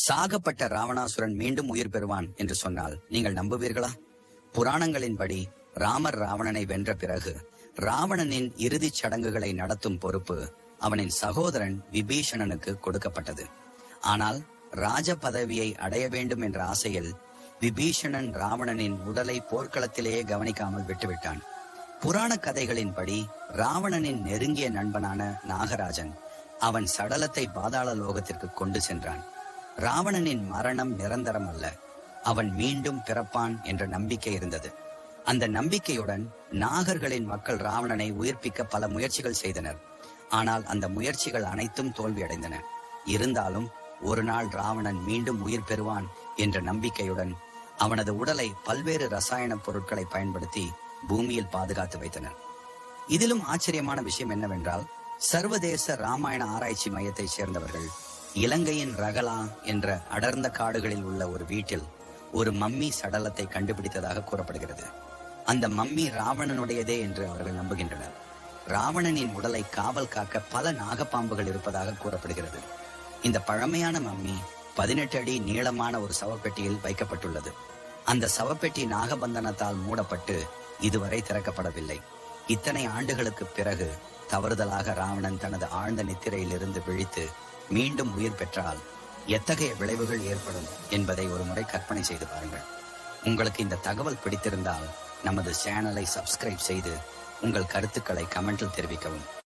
சாகப்பட்ட ராவணாசுரன் மீண்டும் உயிர் பெறுவான் என்று சொன்னால் நீங்கள் நம்புவீர்களா? புராணங்களின்படி ராமர் ராவணனை வென்ற பிறகு ராவணனின் இறுதிச் சடங்குகளை நடத்தும் பொறுப்பு அவனின் சகோதரன் விபீஷணனுக்கு கொடுக்கப்பட்டது. ஆனால் ராஜ பதவியை அடைய வேண்டும் என்ற ஆசையில் விபீஷணன் ராவணனின் உடலை போர்க்களத்திலேயே கவனிக்காமல் விட்டுவிட்டான். புராண கதைகளின்படி ராவணனின் நெருங்கிய நண்பனான நாகராஜன் அவன் சடலத்தை பாதாள லோகத்திற்கு கொண்டு சென்றான். ராவணனின் மரணம் நிரந்தரம் அல்ல, அவன் மீண்டும் பிறப்பான் என்ற நம்பிக்கை இருந்தது. அந்த நம்பிக்கையுடன் நாகர்களின் மக்கள் ராவணனை உயிர்ப்பிக்க பல முயற்சிகள் செய்தனர். ஆனால் அந்த முயற்சிகள் அனைத்தும் தோல்வியடைந்தன. இருந்தாலும் ஒரு நாள் ராவணன் மீண்டும் உயிர் பெறுவான் என்ற நம்பிக்கையுடன் அவனது உடலை பல்வேறு ரசாயன பொருட்களை பயன்படுத்தி பூமியில் பாதுகாத்து வைத்தனர். இதிலும் ஆச்சரியமான விஷயம் என்னவென்றால், சர்வதேச ராமாயண ஆராய்ச்சி மையத்தை சேர்ந்தவர்கள் இலங்கையின் ரகலா என்ற அடர்ந்த காடுகளில் உள்ள ஒரு வீட்டில் ஒரு மம்மி சடலத்தை கண்டுபிடித்ததாக கூறப்படுகிறது. அந்த மம்மி ராவணனுடையதே என்று அவர்கள் நம்புகின்றனர். ராவணனின் உடலை காவல் காக்க பல நாகப்பாம்புகள் இருப்பதாக கூறப்படுகிறது. இந்த பழமையான மம்மி 18 அடி நீளமான ஒரு சவப்பெட்டியில் வைக்கப்பட்டுள்ளது. அந்த சவப்பெட்டி நாகபந்தனத்தால் மூடப்பட்டு இதுவரை திறக்கப்படவில்லை. இத்தனை ஆண்டுகளுக்கு பிறகு தவறுதலாக ராவணன் தனது ஆழ்ந்த நித்திரையிலிருந்து விழித்து மீண்டும் உயிர் பெற்றால் எத்தகைய விளைவுகள் ஏற்படும் என்பதை ஒரு முறை கற்பனை செய்து பாருங்கள். உங்களுக்கு இந்த தகவல் பிடித்திருந்தால் நமது சேனலை சப்ஸ்கிரைப் செய்து உங்கள் கருத்துக்களை கமெண்டில் தெரிவிக்கவும்.